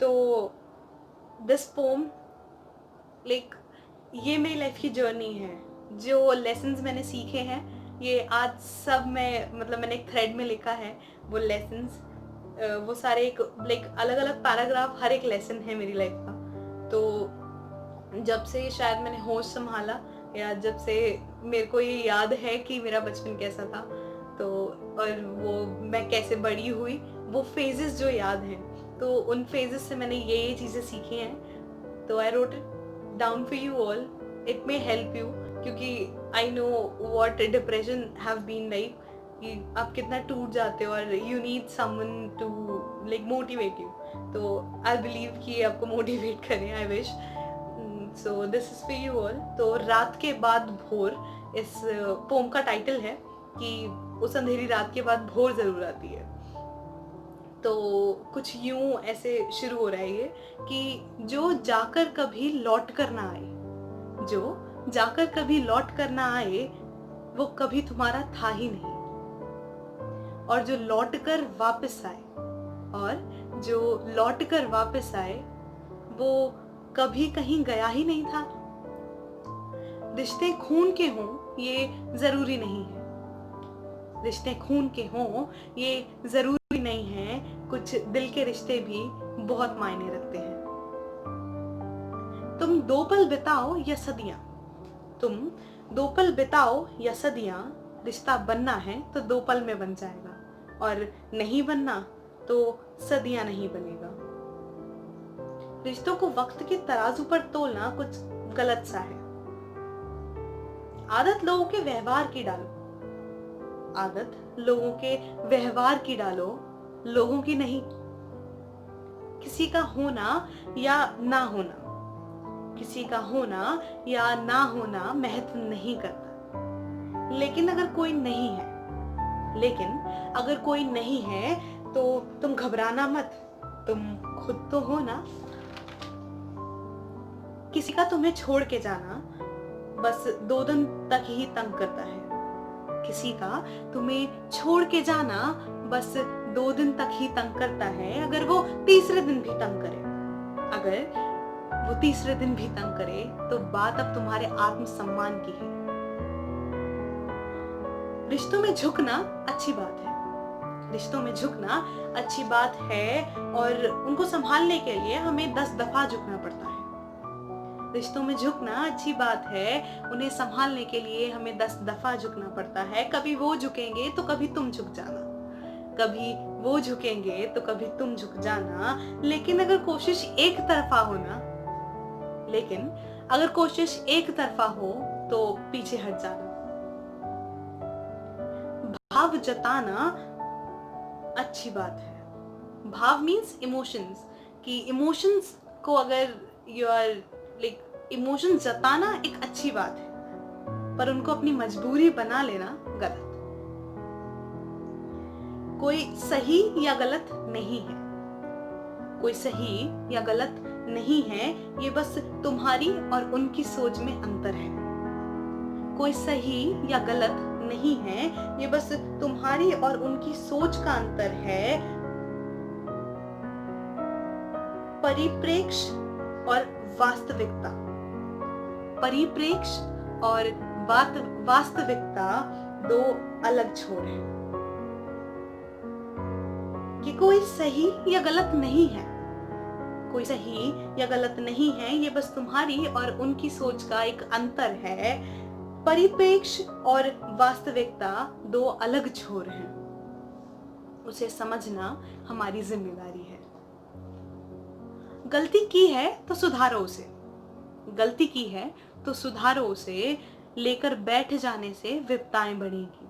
तो this pome like ये मेरी लाइफ की जर्नी है। जो लेसन्स मैंने सीखे हैं ये आज सब मैंने एक थ्रेड में लिखा है। वो लेसन्स वो सारे एक लाइक अलग अलग पैराग्राफ, हर एक लेसन है मेरी लाइफ का। तो जब से शायद मैंने होश संभाला या जब से मेरे को ये याद है कि मेरा बचपन कैसा था, तो और वो मैं कैसे बड़ी हुई, वो फेजेस जो याद हैं, तो उन फेजेस से मैंने ये चीज़ें सीखी हैं। तो I wrote it down for you all, it may help you, क्योंकि I know what depression have been like, कि आप कितना टूट जाते हो और you need someone to like motivate you. तो आई बिलीव कि आपको मोटिवेट करें, I wish. So this is for you all. तो रात के बाद भोर इस पोम का टाइटल है कि उस अंधेरी रात के बाद भोर जरूर आती है। तो कुछ यूं ऐसे शुरू हो रहा है ये कि जो जाकर कभी लौट कर ना आए, जो जाकर कभी लौट कर ना आए वो कभी तुम्हारा था ही नहीं, और जो लौट कर वापस आए, और जो लौट कर वापस आए वो कभी कहीं गया ही नहीं था। रिश्ते खून के हों ये जरूरी नहीं है, रिश्ते खून के हों ये जरूरी नहीं है, कुछ दिल के रिश्ते भी बहुत मायने रखते हैं। तुम दो पल बिताओ या सदियां, तुम दो पल बिताओ या सदियां, रिश्ता बनना है तो दो पल में बन जाएगा, और नहीं बनना तो सदियां नहीं बनेगा। रिश्तों को वक्त के तराजू पर तोलना कुछ गलत सा है। आदत लोगों के व्यवहार की डालो, आदत लोगों के व्यवहार की डालो, लोगों की नहीं। किसी का होना या ना होना, किसी का होना या ना होना महत्व नहीं करता। लेकिन अगर कोई नहीं है, लेकिन अगर कोई नहीं है तो तुम घबराना मत, तुम खुद तो हो ना। किसी का तुम्हें छोड़ के जाना बस 2 दिन तक ही तंग करता है, किसी का तुम्हें छोड़ के जाना बस 2 दिन तक ही तंग करता है। अगर वो तीसरे दिन भी तंग करे, अगर वो तीसरे दिन भी तंग करे तो बात अब तुम्हारे आत्मसम्मान की है। रिश्तों में झुकना अच्छी बात है, रिश्तों में झुकना अच्छी बात है, और उनको संभालने के लिए हमें 10 दफा झुकना पड़ता है। रिश्तों में झुकना अच्छी बात है, उन्हें संभालने के लिए हमें 10 दफा झुकना पड़ता है। कभी वो झुकेंगे तो कभी तुम झुक जाना, कभी वो झुकेंगे तो कभी तुम झुक जाना। लेकिन अगर कोशिश एक तरफा हो ना, लेकिन अगर कोशिश एक तरफा हो तो पीछे हट जाना। भाव जताना अच्छी बात है। भाव मीन्स इमोशंस, कि इमोशंस को अगर यू आर लाइक इमोशंस जताना एक अच्छी बात है, पर उनको अपनी मजबूरी बना लेना गलत। कोई सही या गलत नहीं है, कोई सही या गलत नहीं है, ये बस तुम्हारी और उनकी सोच में अंतर है। कोई सही या गलत नहीं है, ये बस तुम्हारी और उनकी सोच का अंतर है। परिप्रेक्ष्य और वास्तविकता, परिप्रेक्ष्य और वास्तविकता 2 अलग छोर हैं। कि कोई सही या गलत नहीं है, कोई सही या गलत नहीं है, ये बस तुम्हारी और उनकी सोच का एक अंतर है। परिप्रेक्ष्य और वास्तविकता 2 अलग छोर हैं, उसे समझना हमारी जिम्मेदारी है। गलती की है तो सुधारो उसे, गलती की है तो सुधारो उसे, लेकर बैठ जाने से विपदाएं बढ़ेगी।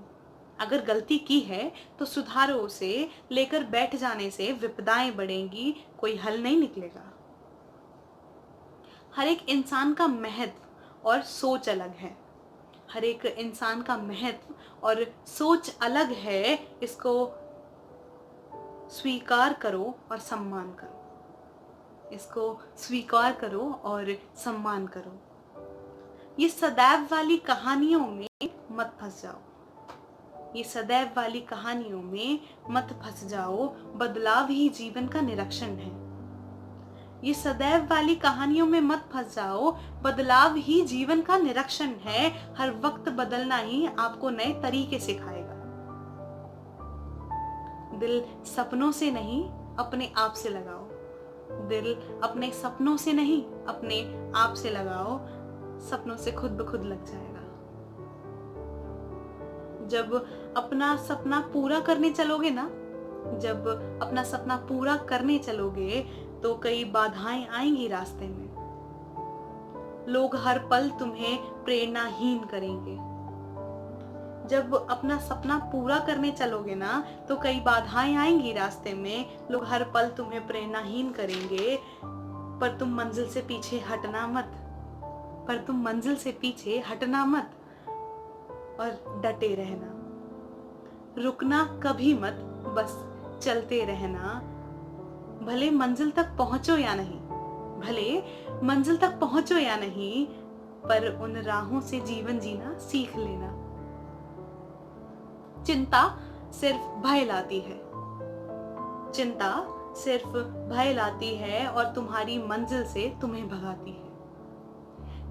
अगर गलती की है तो सुधारो उसे, लेकर बैठ जाने से विपदाएं बढ़ेंगी, कोई हल नहीं निकलेगा। हर एक इंसान का महत्व और सोच अलग है, हर एक इंसान का महत्व और सोच अलग है। इसको स्वीकार करो और सम्मान करो, इसको स्वीकार करो और सम्मान करो। ये सदैव वाली कहानियों में मत फंस जाओ, ये सदैव वाली कहानियों में मत फंस जाओ। बदलाव ही जीवन का निरीक्षण है, ये सदैव वाली कहानियों में मत फंस जाओ। बदलाव ही जीवन का निरीक्षण है। हर वक्त बदलना ही आपको नए तरीके सिखाएगा। दिल सपनों से नहीं अपने आप से लगाओ। दिल अपने सपनों से नहीं अपने आप से लगाओ। सपनों से खुद ब खुद लग जाएगा। जब अपना सपना पूरा करने चलोगे ना, जब अपना सपना पूरा करने चलोगे तो कई बाधाएं आएंगी रास्ते में। लोग हर पल तुम्हें प्रेरणाहीन करेंगे। जब अपना सपना पूरा करने चलोगे ना तो कई बाधाएं आएंगी रास्ते में। लोग हर पल तुम्हें प्रेरणाहीन करेंगे, पर तुम मंजिल से पीछे हटना मत। पर तुम मंजिल से पीछे हटना मत और डटे रहना। रुकना कभी मत, बस चलते रहना। भले मंजिल तक पहुंचो या नहीं, भले मंजिल तक पहुंचो या नहीं, पर उन राहों से जीवन जीना सीख लेना। चिंता सिर्फ भय लाती है। चिंता सिर्फ भय लाती है और तुम्हारी मंजिल से तुम्हें भगाती है।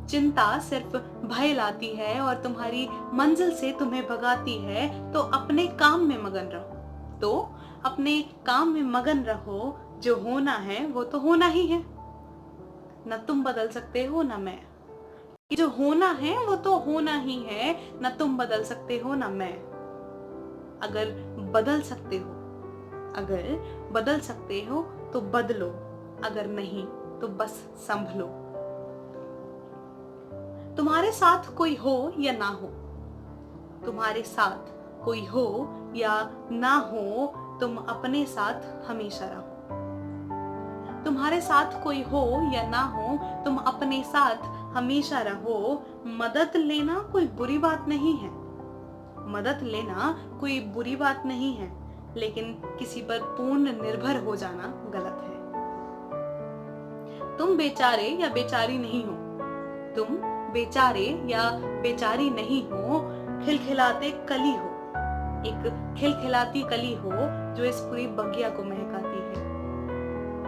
चिंता सिर्फ भय लाती है और तुम्हारी मंजिल से तुम्हें भगाती है। तो अपने काम में मगन रहो। तो अपने काम में मगन रहो। जो होना है वो तो होना ही है। न तुम बदल सकते हो न मैं। जो होना है वो तो होना ही है। न तुम बदल सकते हो न मैं। अगर बदल सकते हो, अगर बदल सकते हो तो बदलो। अगर नहीं तो बस संभलो। तुम्हारे साथ कोई हो या ना हो, तुम्हारे साथ कोई हो या ना हो, तुम अपने साथ हमेशा रहो। तुम्हारे साथ कोई हो या ना हो, तुम अपने साथ हमेशा रहो। मदद लेना कोई बुरी बात नहीं है। मदद लेना कोई बुरी बात नहीं है, लेकिन किसी पर पूर्ण निर्भर हो जाना गलत है। तुम बेचारे या बेचारी नहीं हो। तुम बेचारे या बेचारी नहीं हो। खिलखिलाते कली हो। एक खिलखिलाती कली हो जो इस पूरी बगिया को महकाती है।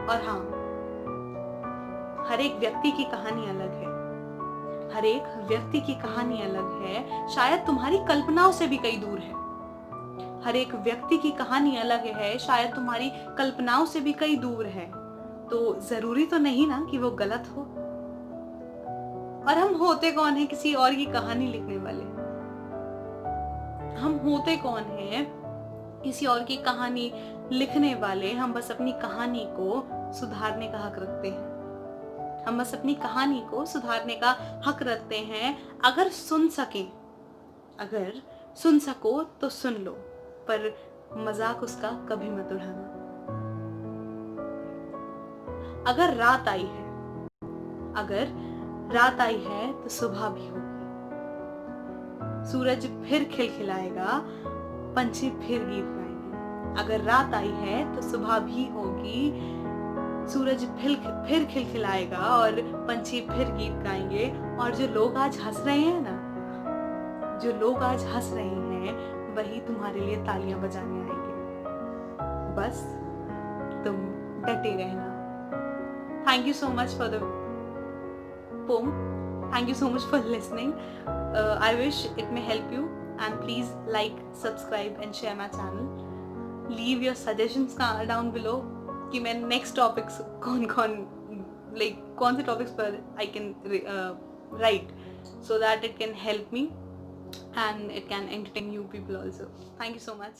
और हाँ, हर एक व्यक्ति की कहानी अलग है। हर एक व्यक्ति की कहानी अलग है। शायद तुम्हारी कल्पनाओं से भी कई दूर है। हर एक व्यक्ति की कहानी अलग है। शायद तुम्हारी कल्पनाओं से भी कई दूर है। तो जरूरी तो नहीं ना कि वो गलत हो। और हम होते कौन है किसी और की कहानी लिखने वाले? हम होते कौन है किसी और की कहानी लिखने वाले? हम बस अपनी कहानी को सुधारने का हक रखते हैं। हम बस अपनी कहानी को सुधारने का हक रखते हैं। अगर सुन सको तो सुन लो, पर मजाक उसका कभी मत उड़ाना। अगर रात आई है तो सुबह भी होगी। सूरज फिर खिलखिलाएगा, पंछी फिर गीत गाएंगे। अगर रात आई है तो सुबह भी होगी। सूरज फिर खिलखिलाएगा और पंछी फिर गीत गाएंगे। और जो लोग आज हंस रहे हैं ना, जो लोग आज हंस रहे हैं, वही तुम्हारे लिए तालियां बजाने आएंगे। बस तुम डटे रहना। Thank you so much for the poem. Thank you so much for listening. I wish it may help you, and please like, subscribe and share my channel. Leave your suggestions down below कि मैं next topics कौन से topics पर I can write, so that it can help me and it can entertain you people also. Thank you so much.